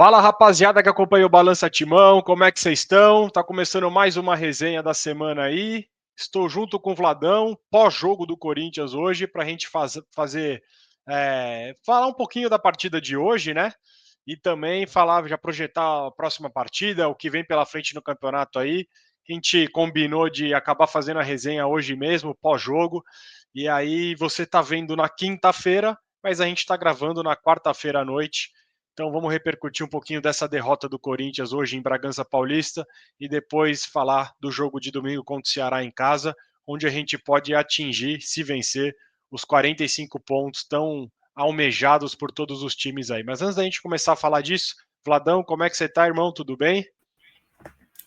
Fala, rapaziada que acompanha o Balança Timão, como é que vocês estão? Tá começando mais uma resenha da semana aí. Estou junto com o Vladão, pós-jogo do Corinthians hoje, para a gente falar um pouquinho da partida de hoje, né? E também falar, já projetar a próxima partida, o que vem pela frente no campeonato aí. A gente combinou de acabar fazendo a resenha hoje mesmo, pós-jogo. E aí você tá vendo na quinta-feira, mas a gente está gravando na quarta-feira à noite. Então vamos repercutir um pouquinho dessa derrota do Corinthians hoje em Bragança Paulista e depois falar do jogo de domingo contra o Ceará em casa, onde a gente pode atingir, se vencer, os 45 pontos tão almejados por todos os times aí. Mas antes da gente começar a falar disso, Vladão, como é que você tá, irmão? Tudo bem?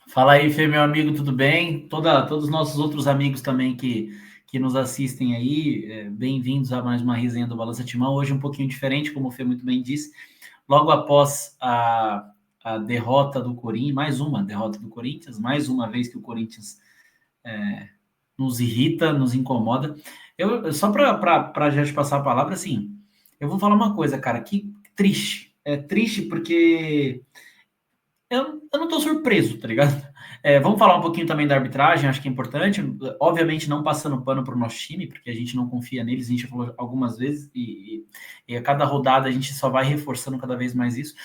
Fala aí, Fê, meu amigo, tudo bem? Todos os nossos outros amigos também que nos assistem aí, bem-vindos a mais uma resenha do Balança Timão. Hoje um pouquinho diferente, como o Fê muito bem disse, logo após a derrota do Corinthians, mais uma derrota do Corinthians, mais uma vez que o Corinthians nos irrita, nos incomoda. Só para já te passar a palavra, assim, eu vou falar uma coisa, cara, que triste. É triste porque eu não tô surpreso, tá ligado? Vamos falar um pouquinho também da arbitragem, acho que é importante. Obviamente, não passando pano para o nosso time, porque a gente não confia neles, a gente já falou algumas vezes, e a cada rodada a gente só vai reforçando cada vez mais isso.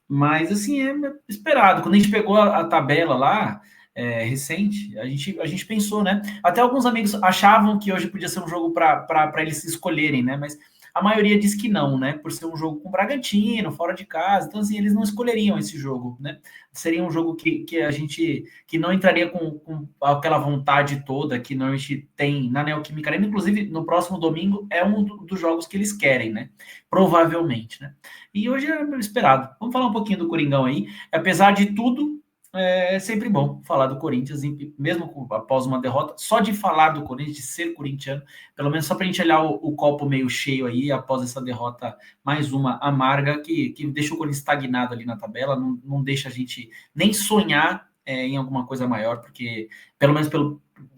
Mas, assim, é esperado. Quando a gente pegou a tabela lá, recente, a gente pensou, né? Até alguns amigos achavam que hoje podia ser um jogo para eles escolherem, né? Mas a maioria diz que não, né? Por ser um jogo com o Bragantino, fora de casa. Então, assim, eles não escolheriam esse jogo, né? Seria um jogo que a gente que não entraria com aquela vontade toda que normalmente tem na Neoquímica Arena. Inclusive, no próximo domingo é um dos jogos que eles querem, né? Provavelmente, né? E hoje é esperado. Vamos falar um pouquinho do Coringão aí. Apesar de tudo, é sempre bom falar do Corinthians, mesmo após uma derrota. Só de falar do Corinthians, de ser corintiano, pelo menos só para a gente olhar o copo meio cheio aí, após essa derrota, mais uma amarga, que deixa o Corinthians estagnado ali na tabela, não deixa a gente nem sonhar em alguma coisa maior, porque, pelo menos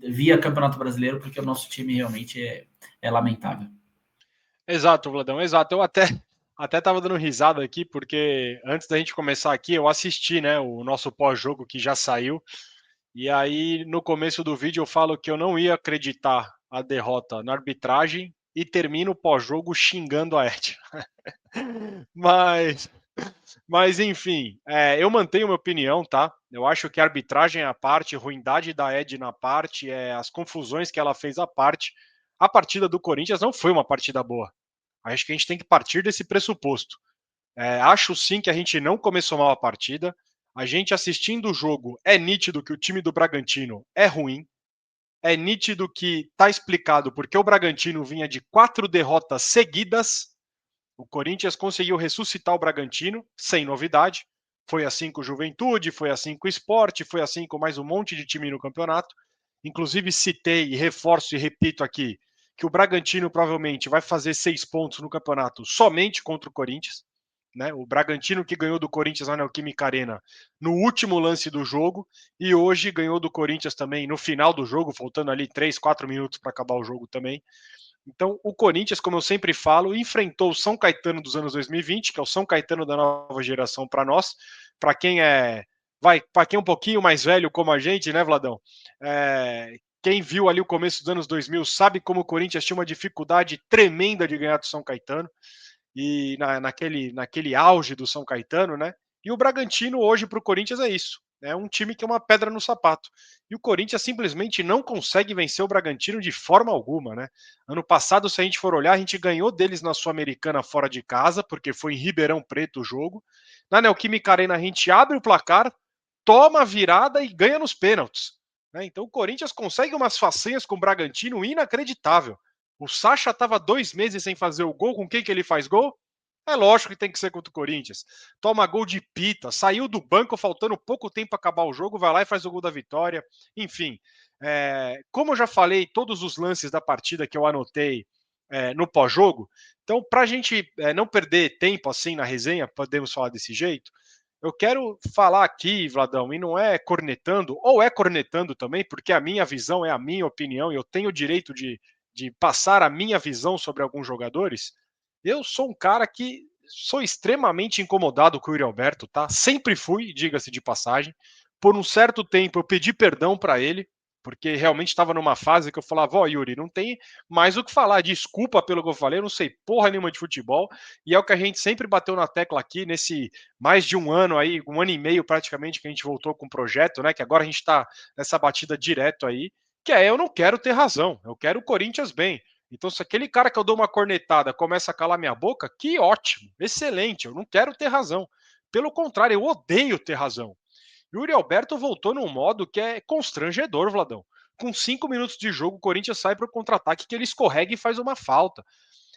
via Campeonato Brasileiro, porque o nosso time realmente é lamentável. Exato, Vladão, exato. Eu até tava dando risada aqui, porque antes da gente começar aqui, eu assisti, né, o nosso pós-jogo que já saiu. E aí, no começo do vídeo, eu falo que eu não ia acreditar a derrota na arbitragem e termino o pós-jogo xingando a Ed. mas, mas, enfim, eu mantenho minha opinião, tá? Eu acho que a arbitragem é a parte, a ruindade da Ed na parte, as confusões que ela fez à parte. A partida do Corinthians não foi uma partida boa. Acho que a gente tem que partir desse pressuposto. Acho sim que a gente não começou mal a partida. A gente assistindo o jogo, é nítido que o time do Bragantino é ruim. É nítido que está explicado porque o Bragantino vinha de 4 derrotas seguidas. O Corinthians conseguiu ressuscitar o Bragantino, sem novidade. Foi assim com o Juventude, foi assim com o Sport, foi assim com mais um monte de time no campeonato. Inclusive citei, reforço e repito aqui, que o Bragantino provavelmente vai fazer 6 pontos no campeonato somente contra o Corinthians. Né? O Bragantino que ganhou do Corinthians na Neoquímica Arena no último lance do jogo e hoje ganhou do Corinthians também no final do jogo, faltando ali 3, 4 minutos para acabar o jogo também. Então, o Corinthians, como eu sempre falo, enfrentou o São Caetano dos anos 2020, que é o São Caetano da nova geração para nós. Para quem para quem é um pouquinho mais velho como a gente, né, Vladão? Quem viu ali o começo dos anos 2000 sabe como o Corinthians tinha uma dificuldade tremenda de ganhar do São Caetano e naquele auge do São Caetano, né? E o Bragantino hoje para o Corinthians é isso. É um time que é uma pedra no sapato. E o Corinthians simplesmente não consegue vencer o Bragantino de forma alguma, né? Ano passado, se a gente for olhar, a gente ganhou deles na Sul-Americana fora de casa, porque foi em Ribeirão Preto o jogo. Na Neoquímica Arena, a gente abre o placar, toma a virada e ganha nos pênaltis. Né? Então o Corinthians consegue umas façanhas com o Bragantino inacreditável. O Sacha estava 2 meses sem fazer o gol. Com quem que ele faz gol? É lógico que tem que ser contra o Corinthians. Toma gol de pita, saiu do banco faltando pouco tempo para acabar o jogo, vai lá e faz o gol da vitória. Enfim, como eu já falei, todos os lances da partida que eu anotei no pós-jogo, então para a gente não perder tempo assim na resenha, podemos falar desse jeito, eu quero falar aqui, Vladão, e não é cornetando, ou é cornetando também, porque a minha visão é a minha opinião e eu tenho o direito de passar a minha visão sobre alguns jogadores. Eu sou um cara que sou extremamente incomodado com o Yuri Alberto, tá? Sempre fui, diga-se de passagem. Por um certo tempo eu pedi perdão para ele, porque realmente estava numa fase que eu falava, ó, Yuri, não tem mais o que falar, desculpa pelo que eu falei, eu não sei porra nenhuma de futebol, e é o que a gente sempre bateu na tecla aqui nesse mais de um ano aí, um ano e meio praticamente que a gente voltou com o projeto, né, que agora a gente está nessa batida direto aí, que é eu não quero ter razão, eu quero o Corinthians bem. Então, se aquele cara que eu dou uma cornetada começa a calar minha boca, que ótimo, excelente, eu não quero ter razão. Pelo contrário, eu odeio ter razão. Yuri Alberto voltou num modo que é constrangedor, Vladão. Com 5 minutos de jogo, o Corinthians sai para o contra-ataque que ele escorrega e faz uma falta.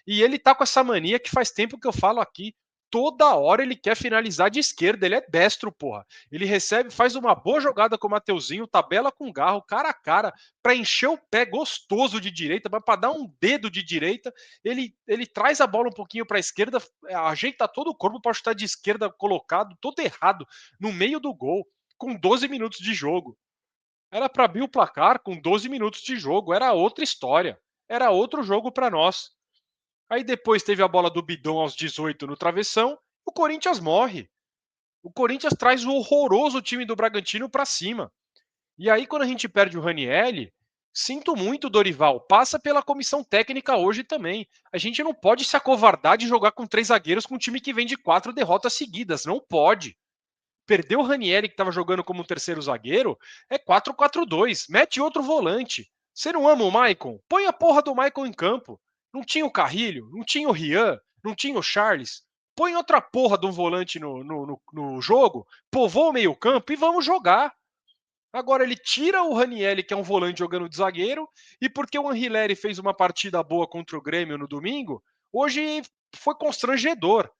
E ele tá com essa mania que faz tempo que eu falo aqui. Toda hora ele quer finalizar de esquerda, ele é destro, porra. Ele recebe, faz uma boa jogada com o Mateuzinho, tabela com o Garro, cara a cara, para encher o pé gostoso de direita, para dar um dedo de direita. Ele traz a bola um pouquinho para a esquerda, ajeita todo o corpo para chutar de esquerda colocado, todo errado, no meio do gol, com 12 minutos de jogo. Era para abrir o placar com 12 minutos de jogo, era outra história. Era outro jogo para nós. Aí depois teve a bola do Bidon aos 18 no travessão, o Corinthians morre. O Corinthians traz o horroroso time do Bragantino para cima. E aí quando a gente perde o Ranielli, sinto muito, Dorival, passa pela comissão técnica hoje também. A gente não pode se acovardar de jogar com 3 zagueiros com um time que vem de 4 derrotas seguidas, não pode. Perdeu o Ranielli que estava jogando como terceiro zagueiro, é 4-4-2, mete outro volante. Você não ama o Maicon? Põe a porra do Maicon em campo. Não tinha o Carrilho, não tinha o Rian, não tinha o Charles. Põe outra porra de um volante no jogo, povoa o meio campo e vamos jogar. Agora ele tira o Ranielli, que é um volante jogando de zagueiro, e porque o Anrileri fez uma partida boa contra o Grêmio no domingo, hoje foi constrangedor.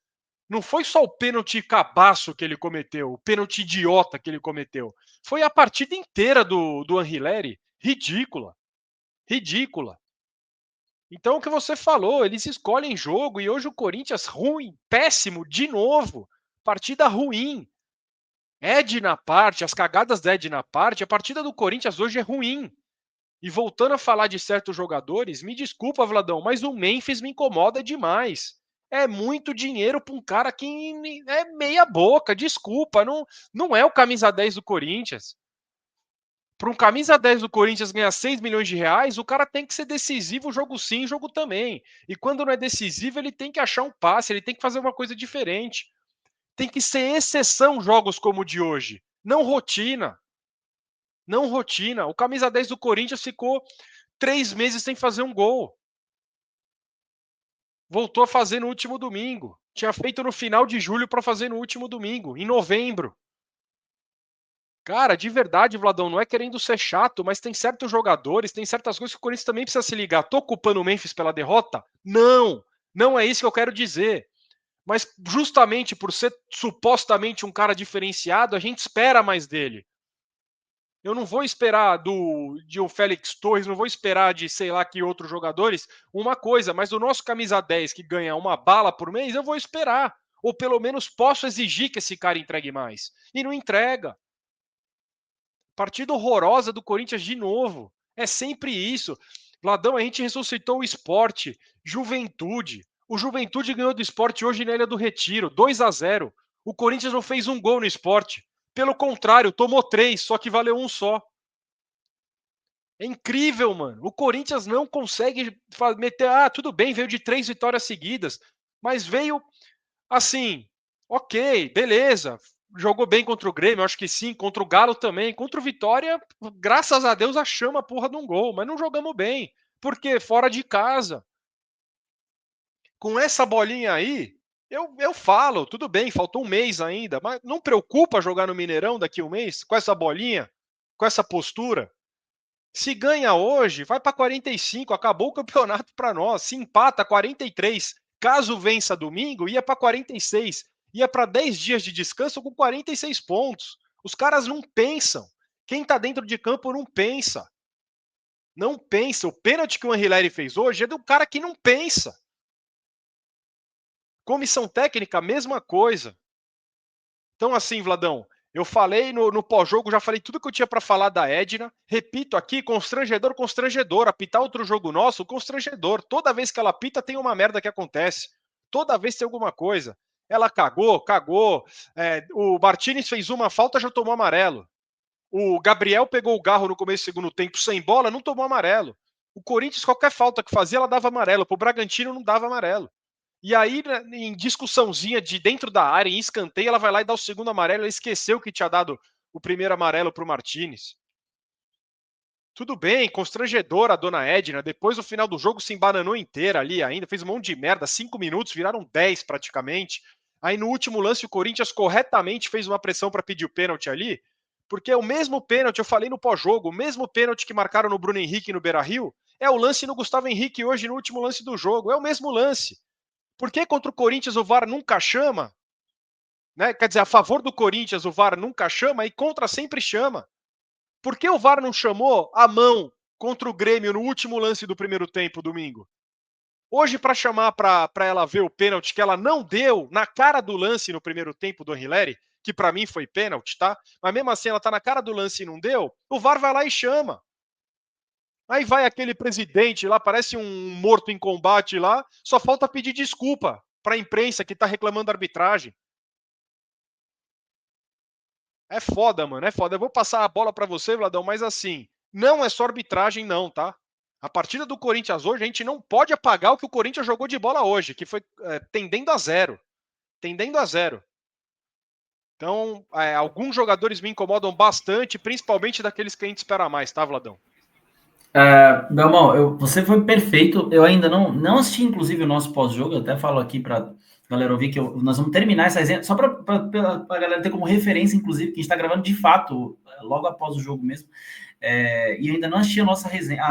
Não foi só o pênalti cabaço que ele cometeu, o pênalti idiota que ele cometeu. Foi a partida inteira do Anrileri. Ridícula. Ridícula. Então, o que você falou, eles escolhem jogo e hoje o Corinthians ruim, péssimo, de novo. Partida ruim. Ed na parte, as cagadas da Ed na parte, a partida do Corinthians hoje é ruim. E voltando a falar de certos jogadores, me desculpa, Vladão, mas o Memphis me incomoda demais. É muito dinheiro para um cara que é meia boca, desculpa, não é o camisa 10 do Corinthians. Para um camisa 10 do Corinthians ganhar 6 milhões de reais, o cara tem que ser decisivo, jogo sim, jogo também. E quando não é decisivo, ele tem que achar um passe, ele tem que fazer uma coisa diferente. Tem que ser exceção jogos como o de hoje, não rotina. Não rotina. O camisa 10 do Corinthians ficou 3 meses sem fazer um gol. Voltou a fazer no último domingo. Tinha feito no final de julho para fazer no último domingo, em novembro. Cara, de verdade, Vladão, não é querendo ser chato, mas tem certos jogadores, tem certas coisas que o Corinthians também precisa se ligar. Tô culpando o Memphis pela derrota? Não, não é isso que eu quero dizer. Mas justamente por ser supostamente um cara diferenciado, a gente espera mais dele. Eu não vou esperar de o Félix Torres, não vou esperar de sei lá que outros jogadores uma coisa, mas do nosso camisa 10 que ganha uma bala por mês, eu vou esperar. Ou pelo menos posso exigir que esse cara entregue mais. E não entrega. Partida horrorosa do Corinthians de novo. É sempre isso. Vladão, a gente ressuscitou o esporte. Juventude. O Juventude ganhou do esporte hoje na Ilha do Retiro, 2-0. O Corinthians não fez um gol no esporte. Pelo contrário, tomou 3, só que valeu um só. É incrível, mano. O Corinthians não consegue meter. Ah, tudo bem, veio de 3 vitórias seguidas, mas veio assim. Ok, beleza. Jogou bem contra o Grêmio, acho que sim. Contra o Galo também. Contra o Vitória, graças a Deus, achamos a porra de um gol, mas não jogamos bem. Porque fora de casa. Com essa bolinha aí, eu falo, tudo bem, faltou um mês ainda, mas não preocupa jogar no Mineirão daqui a um mês com essa bolinha, com essa postura. Se ganha hoje, vai para 45, acabou o campeonato para nós. Se empata 43, caso vença domingo, ia para 46, ia para 10 dias de descanso com 46 pontos. Os caras não pensam. Quem está dentro de campo não pensa. Não pensa. O pênalti que o Anrileri fez hoje é do cara que não pensa. Comissão técnica, mesma coisa. Então, assim, Vladão, eu falei no pós-jogo, já falei tudo que eu tinha para falar da Edna. Repito aqui, constrangedor, constrangedor. Apitar outro jogo nosso, constrangedor. Toda vez que ela apita, tem uma merda que acontece. Toda vez tem alguma coisa. Ela cagou. O Martinez fez uma falta, já tomou amarelo. O Gabriel pegou o Garro no começo do segundo tempo sem bola, não tomou amarelo. O Corinthians, qualquer falta que fazia, ela dava amarelo. Pro Bragantino, não dava amarelo. E aí, em discussãozinha de dentro da área, em escanteio, ela vai lá e dá o segundo amarelo. Ela esqueceu que tinha dado o primeiro amarelo pro Martinez. Tudo bem, constrangedora a dona Edna. Depois, no final do jogo, se embananou inteira ali ainda. Fez um monte de merda. 5 minutos, viraram 10 praticamente. Aí, no último lance, o Corinthians corretamente fez uma pressão para pedir o pênalti ali. Porque o mesmo pênalti, eu falei no pós-jogo, o mesmo pênalti que marcaram no Bruno Henrique e no Beira-Rio, é o lance no Gustavo Henrique hoje, no último lance do jogo. É o mesmo lance. Por que contra o Corinthians o VAR nunca chama? Né? Quer dizer, a favor do Corinthians o VAR nunca chama e contra sempre chama. Por que o VAR não chamou a mão contra o Grêmio no último lance do primeiro tempo, domingo? Hoje, para chamar para ela ver o pênalti que ela não deu na cara do lance no primeiro tempo do Hilary, que para mim foi pênalti, tá? Mas mesmo assim ela tá na cara do lance e não deu, o VAR vai lá e chama. Aí vai aquele presidente lá, parece um morto em combate lá, só falta pedir desculpa para a imprensa que tá reclamando da arbitragem. É foda, mano, é foda. Eu vou passar a bola para você, Vladão, mas assim, não é só arbitragem não, tá? A partida do Corinthians hoje, a gente não pode apagar o que o Corinthians jogou de bola hoje, que foi tendendo a zero. Tendendo a zero. Então, alguns jogadores me incomodam bastante, principalmente daqueles que a gente espera mais, tá, Vladão? Belmão, você foi perfeito. Eu ainda não assisti, inclusive, o nosso pós-jogo. Eu até falo aqui para galera ouvir que nós vamos terminar essa resenha, só para a galera ter como referência, inclusive, que a gente está gravando de fato, logo após o jogo mesmo. E eu ainda não assisti a nossa resenha,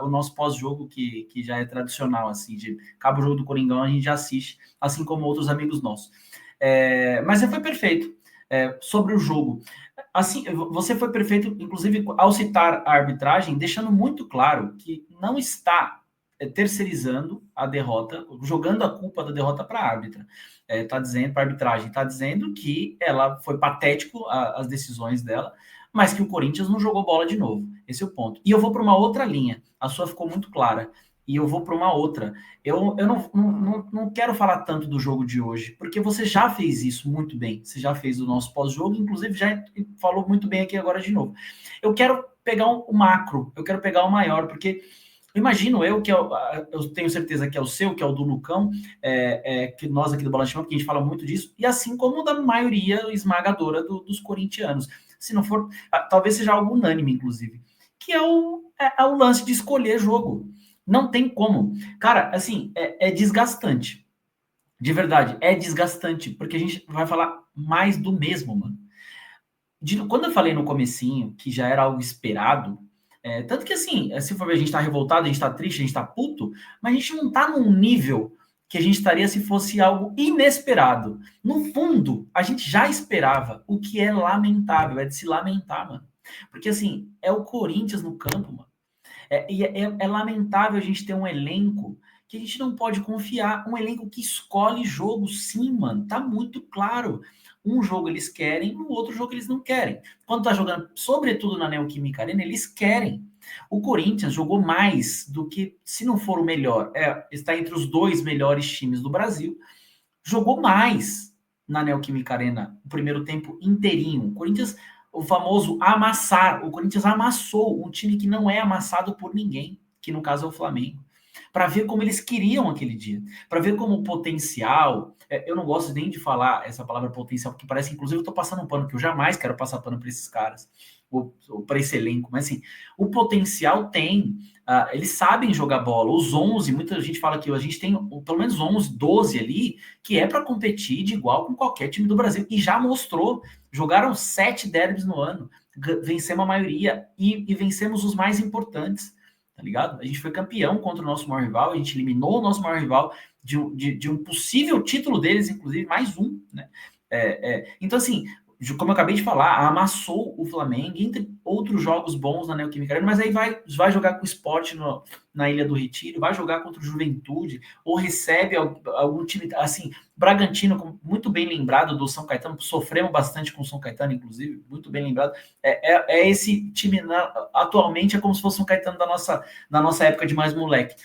o nosso pós-jogo, que já é tradicional, assim, de acaba o jogo do Coringão, a gente já assiste, assim como outros amigos nossos. Mas você foi perfeito sobre o jogo. Assim, você foi perfeito, inclusive, ao citar a arbitragem, deixando muito claro que não está terceirizando a derrota, jogando a culpa da derrota para a árbitra. Tá dizendo, para a arbitragem, está dizendo que ela foi patético as decisões dela, mas que o Corinthians não jogou bola de novo. Esse é o ponto. E eu vou para uma outra linha. A sua ficou muito clara. E eu vou para uma outra. Eu não quero falar tanto do jogo de hoje, porque você já fez isso muito bem. Você já fez o nosso pós-jogo, inclusive já falou muito bem aqui agora de novo. Eu quero pegar o macro, eu quero pegar o maior, porque imagino eu que eu tenho certeza que é o seu, que é o do Lucão, que nós aqui do Bola de Chão, que a gente fala muito disso, e assim como da maioria esmagadora dos corintianos. Se não for, talvez seja algo unânime, inclusive, que é o lance de escolher jogo. Não tem como. Cara, assim, é desgastante. De verdade, é desgastante, porque a gente vai falar mais do mesmo, mano. Quando eu falei no comecinho que já era algo esperado, tanto que assim, se for ver, a gente tá revoltado, a gente tá triste, a gente tá puto, mas a gente não tá num nível que a gente estaria se fosse algo inesperado. No fundo, a gente já esperava, o que é lamentável, é de se lamentar, mano. Porque assim, é o Corinthians no campo, mano. É lamentável a gente ter um elenco que a gente não pode confiar. Um elenco que escolhe jogo, sim, mano. Tá muito claro. Um jogo eles querem, no outro jogo eles não querem. Quando tá jogando, sobretudo na Neoquímica Arena, eles querem. O Corinthians jogou mais do que, se não for o melhor, está entre os 2 melhores times do Brasil. Jogou mais na Neoquímica Arena, o primeiro tempo inteirinho. O Corinthians, o famoso amassar, o Corinthians amassou um time que não é amassado por ninguém, que no caso é o Flamengo, para ver como eles queriam aquele dia, para ver como o potencial, eu não gosto nem de falar essa palavra potencial, porque parece que inclusive eu estou passando um pano, que eu jamais quero passar pano para esses caras, ou para esse elenco, mas assim, o potencial tem, eles sabem jogar bola, os 11, muita gente fala que a gente tem pelo menos 11, 12 ali, que é para competir de igual com qualquer time do Brasil, e já mostrou, jogaram 7 derbys no ano, vencemos a maioria, e vencemos os mais importantes, tá ligado? A gente foi campeão contra o nosso maior rival, a gente eliminou o nosso maior rival de um possível título deles, inclusive, mais um, né? Então, assim, como eu acabei de falar, amassou o Flamengo, entre outros jogos bons na Neoquímica Arena, mas aí vai jogar com o Sport na Ilha do Retiro, vai jogar contra o Juventude, ou recebe algum time, assim, Bragantino, muito bem lembrado do São Caetano, sofremos bastante com o São Caetano, inclusive, muito bem lembrado, esse time, atualmente, é como se fosse o São Caetano da nossa época de mais moleque.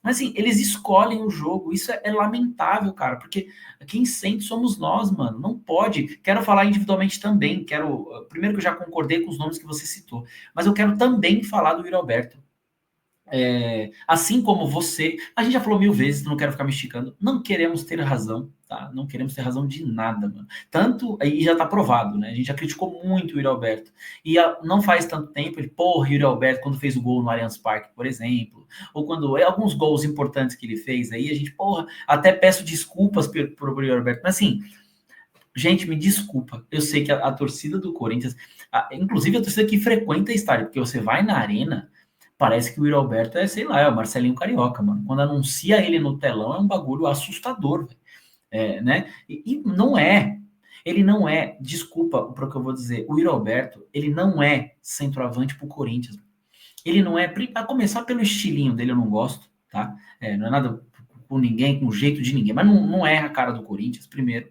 Mas assim, eles escolhem o jogo, isso é lamentável, cara, porque quem sente somos nós, mano, não pode. Quero falar individualmente também, primeiro que eu já concordei com os nomes que você citou, mas eu quero também falar do Yuri Alberto. Assim como você, a gente já falou 1000 vezes, não quero ficar me esticando, não queremos ter razão, tá? Não queremos ter razão de nada, mano. Tanto, aí já tá provado, né? A gente já criticou muito o Yuri Alberto. E não faz tanto tempo, Yuri Alberto, quando fez o gol no Allianz Parque, por exemplo, ou quando alguns gols importantes que ele fez aí, a gente, até peço desculpas pro Yuri Alberto, mas assim, gente, me desculpa, eu sei que a torcida do Corinthians, inclusive a torcida que frequenta estádio, porque você vai na arena, parece que o Yuri Alberto é, sei lá, é o Marcelinho Carioca, mano. Quando anuncia ele no telão, é um bagulho assustador, né? E não é. Ele não é, desculpa para o que eu vou dizer, o Yuri Alberto, ele não é centroavante pro Corinthians. Ele não é, a começar pelo estilinho dele, eu não gosto, tá? Não é nada com ninguém, com o jeito de ninguém, mas não é a cara do Corinthians, primeiro.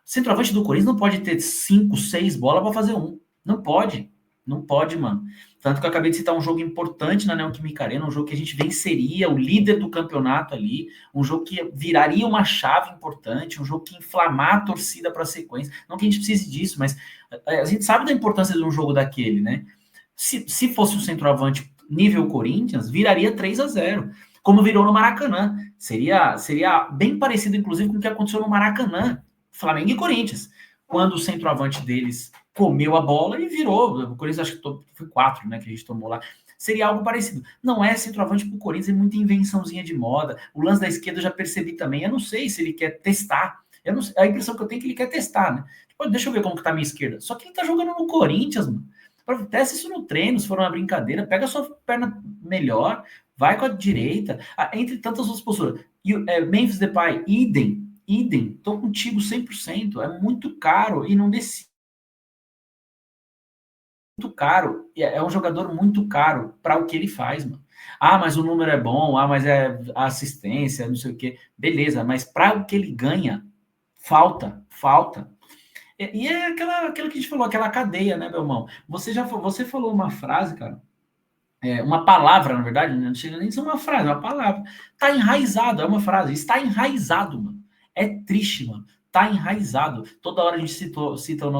Centroavante do Corinthians não pode ter 5, 6 bolas para fazer um. Não pode. Não pode, mano. Tanto que eu acabei de citar um jogo importante na Neoquímica Arena, um jogo que a gente venceria, o líder do campeonato ali, um jogo que viraria uma chave importante, um jogo que inflamar a torcida para a sequência. Não que a gente precise disso, mas a gente sabe da importância de um jogo daquele, né? Se fosse um centroavante nível Corinthians, viraria 3-0, como virou no Maracanã. Seria bem parecido, inclusive, com o que aconteceu no Maracanã, Flamengo e Corinthians, quando o centroavante deles comeu a bola e virou. O Corinthians, acho que foi 4, né, que a gente tomou lá. Seria algo parecido. Não é centroavante pro Corinthians, é muita invençãozinha de moda. O lance da esquerda eu já percebi também. Eu não sei se ele quer testar. A impressão que eu tenho é que ele quer testar, né? Tipo, deixa eu ver como que tá a minha esquerda. Só que ele tá jogando no Corinthians, mano. Testa isso no treino, se for uma brincadeira. Pega a sua perna melhor, vai com a direita. Entre tantas outras posturas. E Memphis Depay, idem, tô contigo 100%, é muito caro e não decide. Muito caro, é um jogador muito caro para o que ele faz, mano. Mas o número é bom, mas é assistência, não sei o quê. Beleza, mas para o que ele ganha, falta. E é aquilo que a gente falou, aquela cadeia, né, meu irmão? Você falou uma frase, cara, uma palavra, na verdade, não chega nem a ser uma frase, é uma palavra. Tá enraizado, é uma frase, está enraizado, mano. É triste, mano. Tá enraizado. Toda hora a gente cita o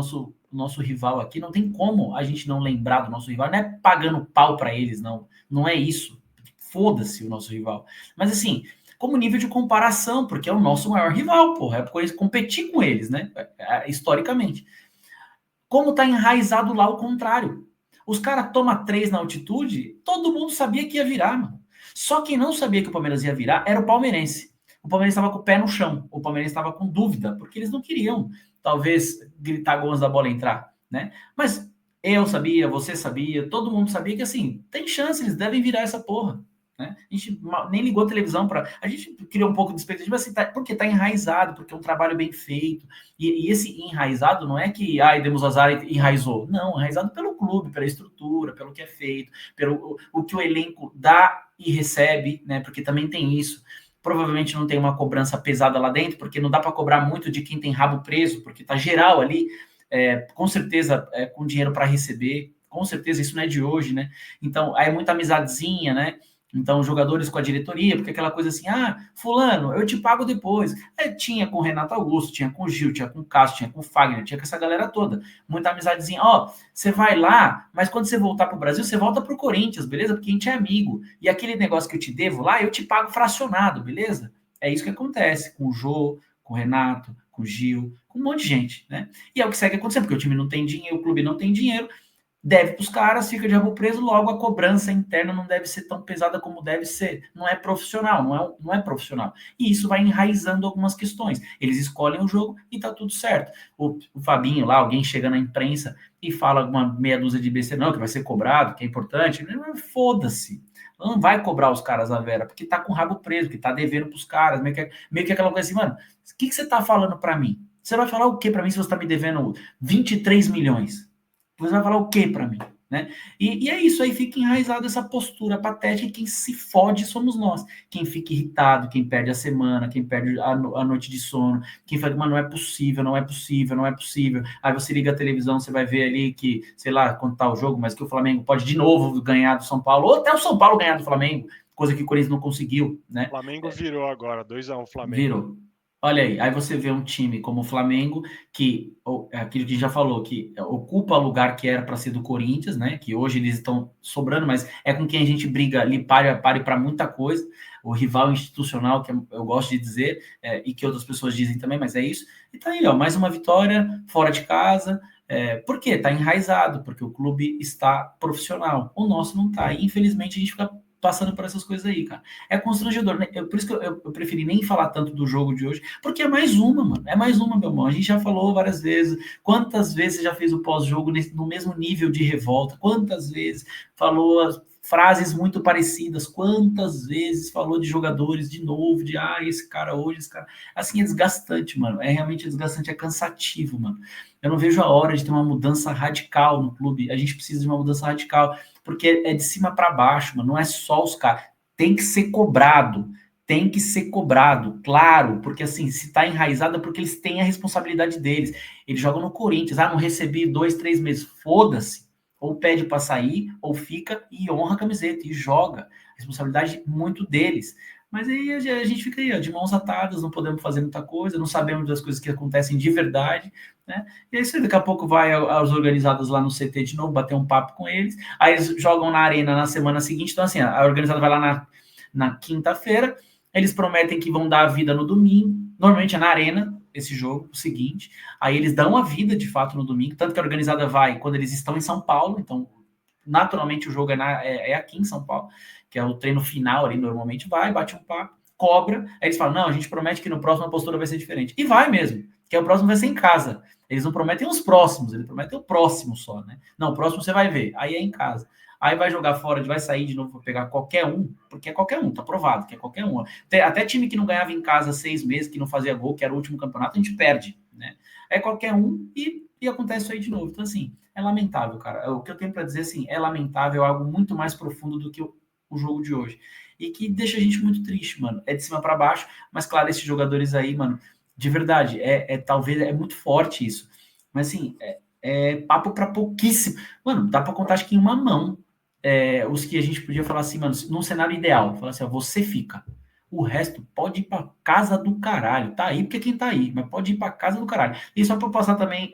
nosso rival aqui, não tem como a gente não lembrar do nosso rival. Não é pagando pau para eles, não. Não é isso. Foda-se o nosso rival. Mas assim, como nível de comparação, porque é o nosso maior rival, porra. É por competir com eles, né? Historicamente. Como tá enraizado lá o contrário. Os caras tomam 3 na altitude, todo mundo sabia que ia virar, mano. Só quem não sabia que o Palmeiras ia virar era o palmeirense. O Palmeirense estava com o pé no chão. O Palmeirense estava com dúvida, porque eles não queriam, talvez, gritar gols da bola entrar, né? Mas eu sabia, você sabia, todo mundo sabia que, assim, tem chance, eles devem virar essa porra. Né? A gente nem ligou a televisão para. A gente criou um pouco de expectativa assim, porque está enraizado, porque é um trabalho bem feito. E esse enraizado não é que demos azar e enraizou. Não, enraizado pelo clube, pela estrutura, pelo que é feito, pelo o que o elenco dá e recebe, né? Porque também tem isso. Provavelmente não tem uma cobrança pesada lá dentro, porque não dá para cobrar muito de quem tem rabo preso, porque está geral ali, com certeza com dinheiro para receber, com certeza isso não é de hoje, né? Então, aí é muita amizadezinha, né? Então, jogadores com a diretoria, porque aquela coisa assim, fulano, eu te pago depois. Tinha com o Renato Augusto, tinha com o Gil, tinha com o Cássio, tinha com o Fagner, tinha com essa galera toda. Muita amizadezinha. Você vai lá, mas quando você voltar pro Brasil, você volta pro Corinthians, beleza? Porque a gente é amigo. E aquele negócio que eu te devo lá, eu te pago fracionado, beleza? É isso que acontece com o Jô, com o Renato, com o Gil, com um monte de gente, né? E é o que segue acontecendo, porque o time não tem dinheiro, o clube não tem dinheiro, deve para os caras, fica de rabo preso, logo a cobrança interna não deve ser tão pesada como deve ser. Não é profissional, não é profissional. E isso vai enraizando algumas questões. Eles escolhem o jogo e tá tudo certo. O Fabinho lá, alguém chega na imprensa e fala uma meia dúzia de besteira, não, que vai ser cobrado, que é importante. Foda-se. Não vai cobrar os caras a Vera, porque tá com o rabo preso, que tá devendo pros caras. Meio que aquela coisa assim, mano, o que você tá falando para mim? Você vai falar o que para mim se você tá me devendo 23 milhões? Você vai falar o que para mim? Né? E é isso aí, fica enraizado essa postura patética e quem se fode somos nós. Quem fica irritado, quem perde a semana, quem perde a noite de sono, quem fala, mano, não é possível. Aí você liga a televisão, você vai ver ali que, sei lá, quanto tá o jogo, mas que o Flamengo pode de novo ganhar do São Paulo, ou até o São Paulo ganhar do Flamengo. coisa que o Corinthians não conseguiu, né? O Flamengo virou agora, 2-1 Flamengo. Virou. Olha aí você vê um time como o Flamengo, que aquilo que a gente já falou, que ocupa o lugar que era para ser do Corinthians, né? Que hoje eles estão sobrando, mas é com quem a gente briga ali, pare a pare para muita coisa. O rival institucional, que eu gosto de dizer, e que outras pessoas dizem também, mas é isso. E tá aí, ó, mais uma vitória fora de casa. Por quê? Tá enraizado, porque o clube está profissional. O nosso não tá. E, infelizmente, a gente fica passando por essas coisas aí, cara. É constrangedor, né? Por isso que eu preferi nem falar tanto do jogo de hoje, porque é mais uma, mano. É mais uma, meu irmão. A gente já falou várias vezes. Quantas vezes você já fez o pós-jogo no mesmo nível de revolta? Quantas vezes falou as frases muito parecidas? Quantas vezes falou de jogadores de novo, de esse cara hoje, esse cara. Assim, é desgastante, mano. É realmente desgastante, é cansativo, mano. Eu não vejo a hora de ter uma mudança radical no clube. A gente precisa de uma mudança radical, porque é de cima para baixo, mano. Não é só os caras. Tem que ser cobrado. Tem que ser cobrado, claro, porque assim, se tá enraizado é porque eles têm a responsabilidade deles. Eles jogam no Corinthians, não recebi 2, 3 meses, foda-se. Ou pede para sair, ou fica e honra a camiseta e joga. Responsabilidade muito deles. Mas aí a gente fica aí, ó, de mãos atadas, não podemos fazer muita coisa, não sabemos das coisas que acontecem de verdade, né? E é isso aí, daqui a pouco vai aos organizados lá no CT de novo, bater um papo com eles, aí eles jogam na arena na semana seguinte, então assim, a organizada vai lá na quinta-feira, eles prometem que vão dar a vida no domingo, normalmente é na arena, esse jogo, o seguinte, aí eles dão a vida de fato no domingo, tanto que a organizada vai quando eles estão em São Paulo, então naturalmente o jogo é aqui em São Paulo, que é o treino final ali, normalmente vai, bate um papo, cobra, aí eles falam, não, a gente promete que no próximo a postura vai ser diferente, e vai mesmo, que o próximo vai ser em casa, eles não prometem os próximos, eles prometem o próximo só, né? Não, o próximo você vai ver, aí é em casa. Aí vai jogar fora, vai sair de novo para pegar qualquer um, porque é qualquer um, tá provado que é qualquer um. Até time que não ganhava em casa 6 meses, que não fazia gol, que era o último campeonato, a gente perde, né? É qualquer um e acontece isso aí de novo. Então, assim, é lamentável, cara. O que eu tenho para dizer, assim, é lamentável, é algo muito mais profundo do que o jogo de hoje. E que deixa a gente muito triste, mano. É de cima para baixo, mas claro, esses jogadores aí, mano, de verdade, talvez é muito forte isso. Mas assim, é papo para pouquíssimo. Mano, dá para contar acho que em uma mão os que a gente podia falar assim, mano, num cenário ideal, falar assim, ó, você fica. O resto pode ir para casa do caralho. Tá aí porque quem tá aí, mas pode ir para casa do caralho. E só para passar também,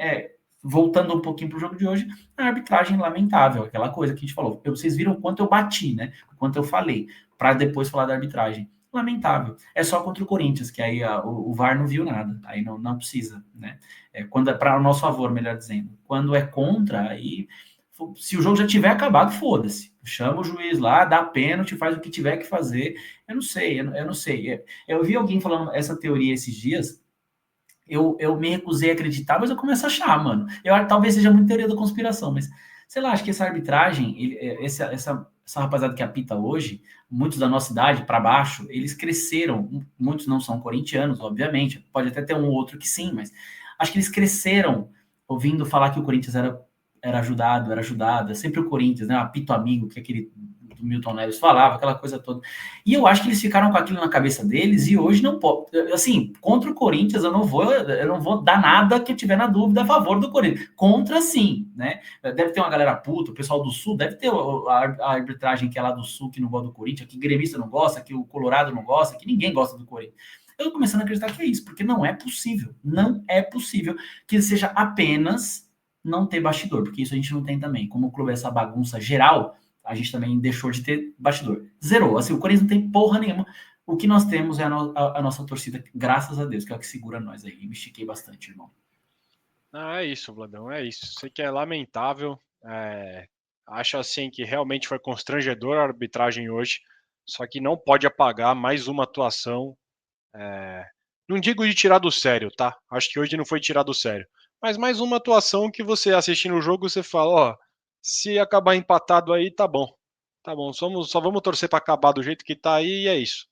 voltando um pouquinho pro jogo de hoje, a arbitragem lamentável, aquela coisa que a gente falou. Vocês viram o quanto eu bati, né? O quanto eu falei, para depois falar da arbitragem. Lamentável. É só contra o Corinthians, que aí o VAR não viu nada. Aí não precisa, né? Quando é para o nosso favor, melhor dizendo. Quando é contra, aí se o jogo já tiver acabado, foda-se. Chama o juiz lá, dá pênalti, faz o que tiver que fazer. Eu não sei, eu não sei. Eu vi alguém falando essa teoria esses dias. Eu me recusei a acreditar, mas eu começo a achar, mano. Talvez seja muito teoria da conspiração, mas sei lá, acho que essa arbitragem, essa rapaziada que apita hoje, muitos da nossa idade para baixo, eles cresceram. Muitos não são corintianos, obviamente. Pode até ter um ou outro que sim, mas acho que eles cresceram ouvindo falar que o Corinthians era ajudado, é sempre o Corinthians, né? O apito amigo, que aquele do Milton Neves falava, aquela coisa toda. E eu acho que eles ficaram com aquilo na cabeça deles e hoje não pode. Assim, contra o Corinthians eu não vou dar nada que eu tiver na dúvida a favor do Corinthians. Contra sim, né? Deve ter uma galera puta, o pessoal do Sul, deve ter a arbitragem que é lá do Sul que não gosta do Corinthians, que gremista não gosta, que o Colorado não gosta, que ninguém gosta do Corinthians. Eu tô começando a acreditar que é isso, porque não é possível que seja apenas não ter bastidor, porque isso a gente não tem também. Como o clube é essa bagunça geral, a gente também deixou de ter bastidor. Zerou. Assim, o Corinthians não tem porra nenhuma. O que nós temos é a nossa torcida, graças a Deus, que é o que segura nós aí. Me estiquei bastante, irmão. É isso, Vladão, é isso. Sei que é lamentável. Acho assim que realmente foi constrangedor a arbitragem hoje, só que não pode apagar mais uma atuação. Não digo de tirar do sério, tá? Acho que hoje não foi tirado do sério. Mas mais uma atuação que você assistindo o jogo, você fala, ó, se acabar empatado aí, tá bom. Tá bom, só vamos torcer para acabar do jeito que tá aí e é isso.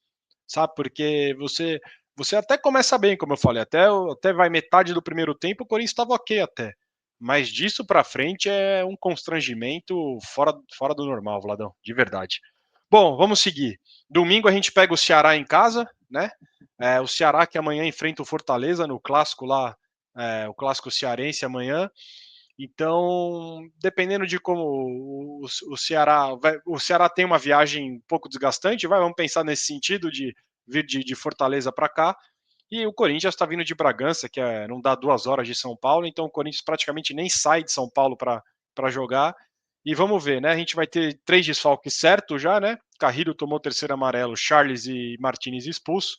Sabe? Porque você até começa bem, como eu falei, até vai metade do primeiro tempo, o Corinthians estava ok até. Mas disso para frente é um constrangimento fora do normal, Vladão, de verdade. Bom, vamos seguir. Domingo a gente pega o Ceará em casa, né? O Ceará que amanhã enfrenta o Fortaleza no clássico lá, o clássico cearense amanhã. Então, dependendo de como o Ceará o Ceará tem uma viagem um pouco desgastante, vamos pensar nesse sentido de vir de Fortaleza para cá, e o Corinthians está vindo de Bragança, que não dá 2 horas de São Paulo, então o Corinthians praticamente nem sai de São Paulo para jogar. E vamos ver, né? A gente vai ter 3 desfalques certos já, né? Carrilho tomou o terceiro amarelo, Charles e Martinez expulso.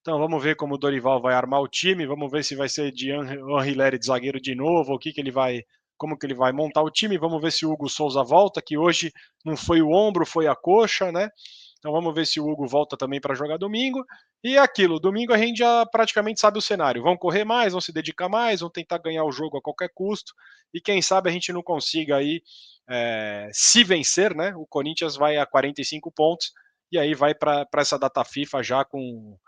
Então vamos ver como o Dorival vai armar o time, vamos ver se vai ser de Henri Lery de zagueiro de novo, o que ele vai, como que ele vai montar o time, vamos ver se o Hugo Souza volta, que hoje não foi o ombro, foi a coxa, né? Então vamos ver se o Hugo volta também para jogar domingo. E aquilo, domingo a gente já praticamente sabe o cenário. Vão correr mais, vão se dedicar mais, vão tentar ganhar o jogo a qualquer custo. E quem sabe a gente não consiga aí, se vencer, né? O Corinthians vai a 45 pontos e aí vai para essa data FIFA já com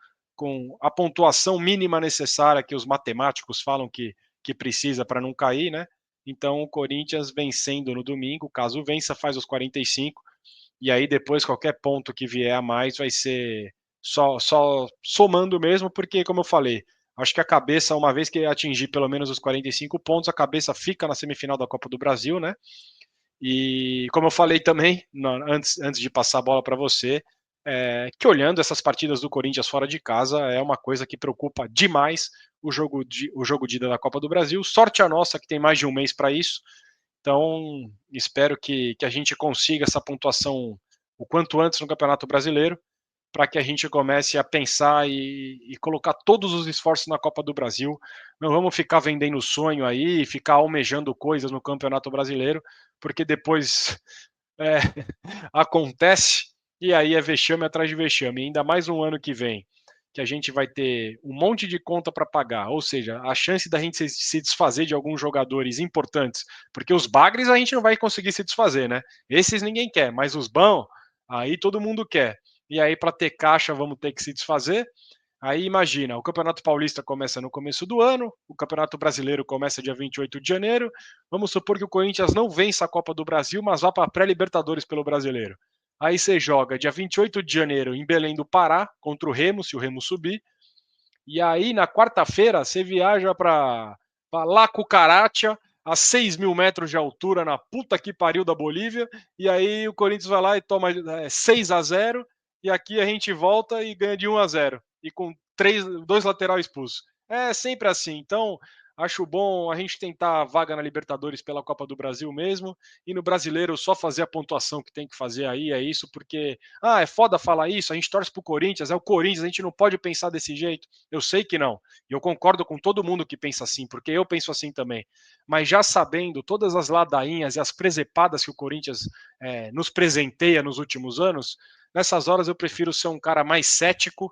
a pontuação mínima necessária que os matemáticos falam que precisa para não cair, né? Então o Corinthians vencendo no domingo, caso vença, faz os 45, e aí depois qualquer ponto que vier a mais vai ser só somando mesmo, porque como eu falei, acho que a cabeça, uma vez que atingir pelo menos os 45 pontos, a cabeça fica na semifinal da Copa do Brasil, né? E como eu falei também, antes de passar a bola para você, que olhando essas partidas do Corinthians fora de casa é uma coisa que preocupa demais o jogo de ida da Copa do Brasil. Sorte a nossa que tem mais de um mês para isso. Então, espero que a gente consiga essa pontuação o quanto antes no Campeonato Brasileiro, para que a gente comece a pensar e colocar todos os esforços na Copa do Brasil. Não vamos ficar vendendo sonho aí, ficar almejando coisas no Campeonato Brasileiro, porque depois é, acontece e aí é vexame atrás de vexame. E ainda mais um ano que vem, que a gente vai ter um monte de conta para pagar, ou seja, a chance da gente se desfazer de alguns jogadores importantes, porque os bagres a gente não vai conseguir se desfazer, né? Esses ninguém quer, mas os bons, aí todo mundo quer. E aí, para ter caixa, vamos ter que se desfazer. Aí imagina, o Campeonato Paulista começa no começo do ano, o Campeonato Brasileiro começa dia 28 de janeiro. Vamos supor que o Corinthians não vença a Copa do Brasil, mas vá para a pré-Libertadores pelo Brasileiro. Aí você joga dia 28 de janeiro em Belém do Pará contra o Remo, se o Remo subir. E aí na quarta-feira você viaja para La Cucaracha, a 6 mil metros de altura, na puta que pariu da Bolívia. E aí o Corinthians vai lá e toma 6-0. E aqui a gente volta e ganha de 1-0 e com 2 laterais expulsos. É sempre assim. Então, acho bom a gente tentar a vaga na Libertadores pela Copa do Brasil mesmo, e no Brasileiro só fazer a pontuação que tem que fazer aí, é isso, porque, é foda falar isso, a gente torce pro Corinthians, é o Corinthians, a gente não pode pensar desse jeito. Eu sei que não, e eu concordo com todo mundo que pensa assim, porque eu penso assim também. Mas já sabendo todas as ladainhas e as presepadas que o Corinthians nos presenteia nos últimos anos, nessas horas eu prefiro ser um cara mais cético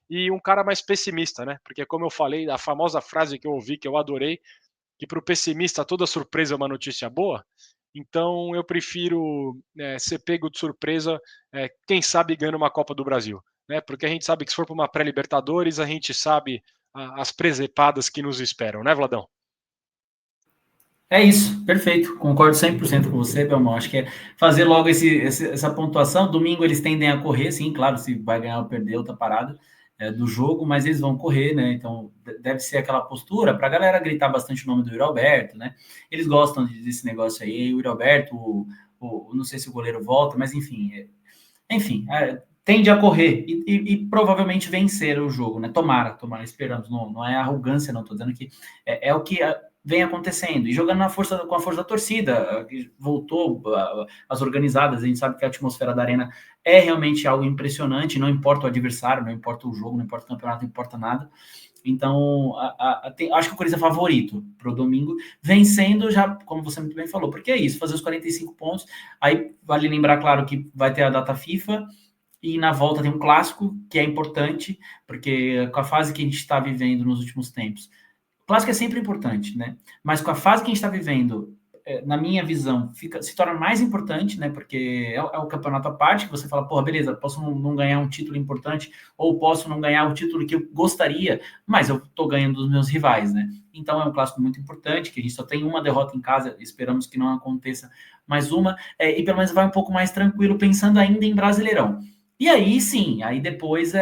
e um cara mais pessimista, né? Porque, como eu falei, a famosa frase que eu ouvi, que eu adorei, que para o pessimista toda surpresa é uma notícia boa. Então, eu prefiro ser pego de surpresa, quem sabe ganhando uma Copa do Brasil, né? Porque a gente sabe que se for para uma pré-Libertadores, a gente sabe as presepadas que nos esperam, né, Vladão? É isso, perfeito. Concordo 100% com você, Belmão. Acho que é fazer logo essa pontuação. Domingo eles tendem a correr, sim, claro, se vai ganhar ou perder, outra parada do jogo, mas eles vão correr, né? Então deve ser aquela postura para a galera gritar bastante o nome do Yuri Alberto, né? Eles gostam desse negócio aí. Yuri Alberto, não sei se o goleiro volta, mas enfim. Tende a correr e provavelmente vencer o jogo, né? Tomara, esperamos. Não é arrogância, não. Estou dizendo que é o que vem acontecendo, e jogando com a força da torcida, que voltou, as organizadas, a gente sabe que a atmosfera da arena é realmente algo impressionante, não importa o adversário, não importa o jogo, não importa o campeonato, não importa nada. Então, acho que o Corinthians é favorito para o domingo, vencendo já, como você muito bem falou, porque é isso, fazer os 45 pontos, aí vale lembrar, claro, que vai ter a data FIFA, e na volta tem um clássico, que é importante, porque com a fase que a gente está vivendo nos últimos tempos, o clássico é sempre importante, né? Mas com a fase que a gente está vivendo, na minha visão, se torna mais importante, né? Porque é o campeonato à parte, que você fala, porra, beleza, posso não ganhar um título importante, ou posso não ganhar o título que eu gostaria, mas eu estou ganhando dos meus rivais, né? Então é um clássico muito importante, que a gente só tem uma derrota em casa, esperamos que não aconteça mais uma, e pelo menos vai um pouco mais tranquilo, pensando ainda em Brasileirão. E aí sim, aí depois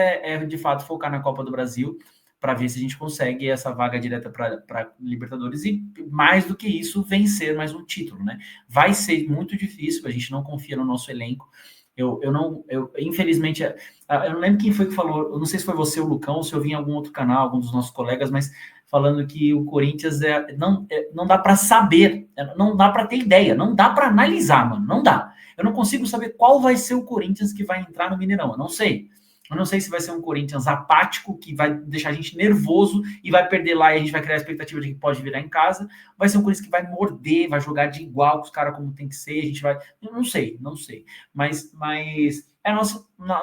de fato focar na Copa do Brasil, para ver se a gente consegue essa vaga direta para Libertadores e, mais do que isso, vencer mais um título, né? Vai ser muito difícil, a gente não confia no nosso elenco. Infelizmente, eu não lembro quem foi que falou, eu não sei se foi você, o Lucão, ou se eu vi em algum outro canal, algum dos nossos colegas, mas falando que o Corinthians não dá para saber, não dá para ter ideia, não dá para analisar, mano, não dá. Eu não consigo saber qual vai ser o Corinthians que vai entrar no Mineirão, eu não sei. Eu não sei se vai ser um Corinthians apático, que vai deixar a gente nervoso e vai perder lá e a gente vai criar a expectativa de que pode virar em casa. Vai ser um Corinthians que vai morder, vai jogar de igual com os caras como tem que ser. A gente vai. Eu não sei. Mas é a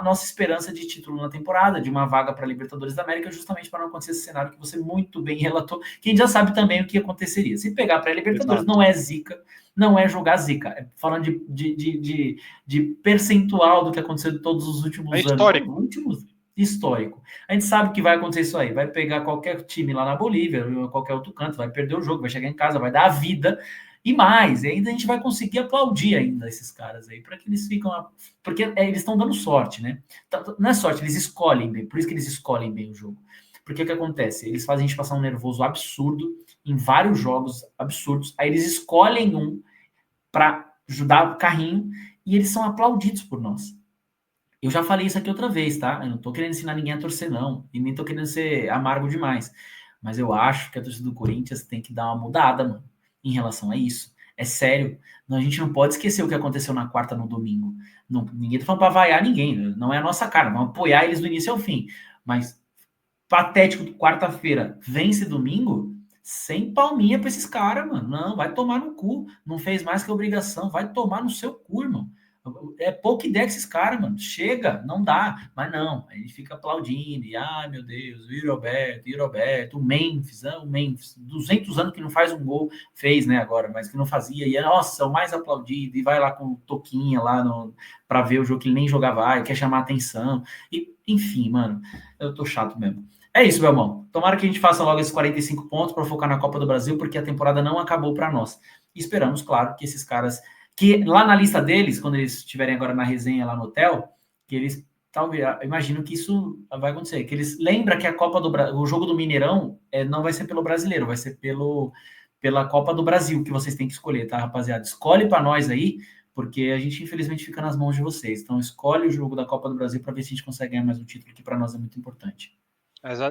nossa esperança de título na temporada, de uma vaga para a Libertadores da América, justamente para não acontecer esse cenário que você muito bem relatou, que a gente já sabe também o que aconteceria. Se pegar para a Libertadores, não é zica, não é jogar zica. Falando de percentual do que aconteceu em todos os últimos anos. Histórico. A gente sabe que vai acontecer isso aí. Vai pegar qualquer time lá na Bolívia, ou qualquer outro canto, vai perder o jogo, vai chegar em casa, vai dar a vida. E mais, ainda a gente vai conseguir aplaudir ainda esses caras aí, para que eles ficam... Porque eles estão dando sorte, né? Não é sorte, eles escolhem bem, por isso que eles escolhem bem o jogo. Porque o que acontece? Eles fazem a gente passar um nervoso absurdo em vários jogos absurdos, aí eles escolhem um para ajudar o carrinho e eles são aplaudidos por nós. Eu já falei isso aqui outra vez, tá? Eu não tô querendo ensinar ninguém a torcer, não, e nem tô querendo ser amargo demais, mas eu acho que a torcida do Corinthians tem que dar uma mudada, mano, em relação a isso. É sério. A gente não pode esquecer o que aconteceu na quarta, no domingo. Não, ninguém tá falando pra vaiar ninguém. Não é a nossa cara. Vamos apoiar eles do início ao fim. Mas patético, quarta-feira, vence domingo, sem palminha pra esses caras, mano. Não, vai tomar no cu. Não fez mais que obrigação. Vai tomar no seu cu, irmão. É pouca ideia que esses caras, mano. Chega, não dá. Mas não, a gente fica aplaudindo. E, ai, meu Deus, o Roberto, o Memphis, o Memphis. 200 anos que não faz um gol. Fez, né, agora, mas que não fazia. E, nossa, o mais aplaudido. E vai lá com o Toquinha lá pra ver o jogo que ele nem jogava, quer chamar atenção. E, enfim, mano, eu tô chato mesmo. É isso, meu irmão. Tomara que a gente faça logo esses 45 pontos para focar na Copa do Brasil, porque a temporada não acabou para nós. E esperamos, claro, que esses caras... que lá na lista deles, quando eles estiverem agora na resenha lá no hotel, que eles talvez, imagino que isso vai acontecer, que eles lembram que a Copa do o jogo do Mineirão não vai ser pelo Brasileiro, vai ser pela Copa do Brasil que vocês têm que escolher, tá, rapaziada? Escolhe para nós aí, porque a gente infelizmente fica nas mãos de vocês. Então escolhe o jogo da Copa do Brasil para ver se a gente consegue ganhar mais um título, que para nós é muito importante.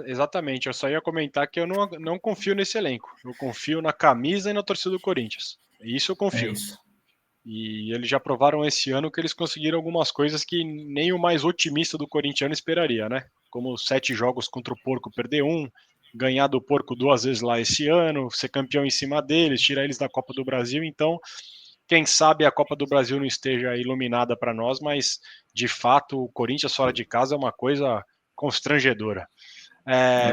Exatamente, eu só ia comentar que eu não confio nesse elenco. Eu confio na camisa e na torcida do Corinthians. Isso eu confio. É isso. E eles já provaram esse ano que eles conseguiram algumas coisas que nem o mais otimista do corintiano esperaria, né? Como 7 jogos contra o Porco, perder um, ganhar do Porco 2 vezes lá esse ano, ser campeão em cima deles, tirar eles da Copa do Brasil. Então, quem sabe a Copa do Brasil não esteja iluminada para nós, mas de fato o Corinthians fora de casa é uma coisa constrangedora.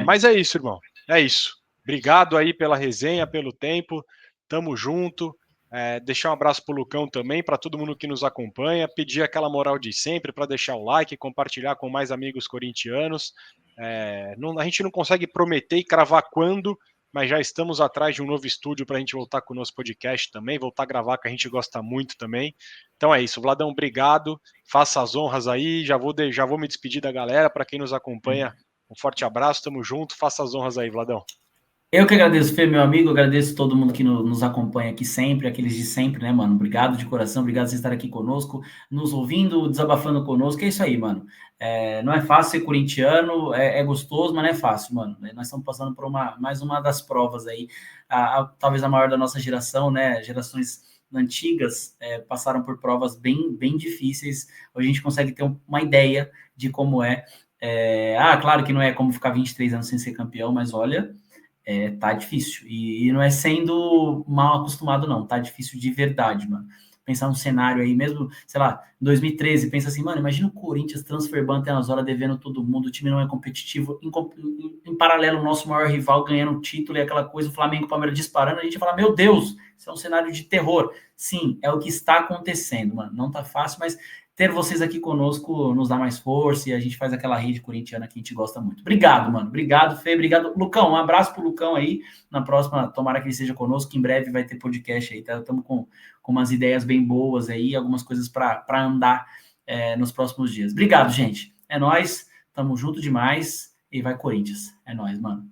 Mas é isso, irmão. É isso. Obrigado aí pela resenha, pelo tempo. Tamo junto. Deixar um abraço pro Lucão também, para todo mundo que nos acompanha. Pedir aquela moral de sempre para deixar o like, compartilhar com mais amigos corintianos. A gente não consegue prometer e cravar quando, mas já estamos atrás de um novo estúdio para a gente voltar com o nosso podcast também, voltar a gravar, que a gente gosta muito também. Então é isso, Vladão, obrigado. Faça as honras aí. Já vou me despedir da galera. Para quem nos acompanha, um forte abraço, tamo junto, faça as honras aí, Vladão. Eu que agradeço, Fê, meu amigo, agradeço todo mundo que nos acompanha aqui sempre, aqueles de sempre, né, mano? Obrigado de coração, obrigado por estar aqui conosco, nos ouvindo, desabafando conosco, é isso aí, mano. Não é fácil ser corintiano, é gostoso, mas não é fácil, mano. Nós estamos passando por mais uma das provas aí, talvez a maior da nossa geração, né? Gerações antigas passaram por provas bem, bem difíceis. Hoje a gente consegue ter uma ideia de como é. Claro que não é como ficar 23 anos sem ser campeão, mas olha... tá difícil, e não é sendo mal acostumado não, tá difícil de verdade, mano. Pensar num cenário aí, mesmo, sei lá, 2013, pensa assim, mano, imagina o Corinthians transferbando até nas horas, devendo todo mundo, o time não é competitivo, em paralelo, o nosso maior rival ganhando o título e aquela coisa, o Flamengo e o Palmeiras disparando, a gente fala, meu Deus, isso é um cenário de terror. Sim, é o que está acontecendo, mano, não tá fácil, mas ter vocês aqui conosco nos dá mais força e a gente faz aquela rede corintiana que a gente gosta muito. Obrigado, mano. Obrigado, Fê. Obrigado, Lucão. Um abraço pro Lucão aí. Na próxima, tomara que ele esteja conosco, que em breve vai ter podcast aí, tá? Estamos com umas ideias bem boas aí, algumas coisas para andar nos próximos dias. Obrigado, gente. É nóis. Tamo junto demais. e vai Corinthians. É nóis, mano.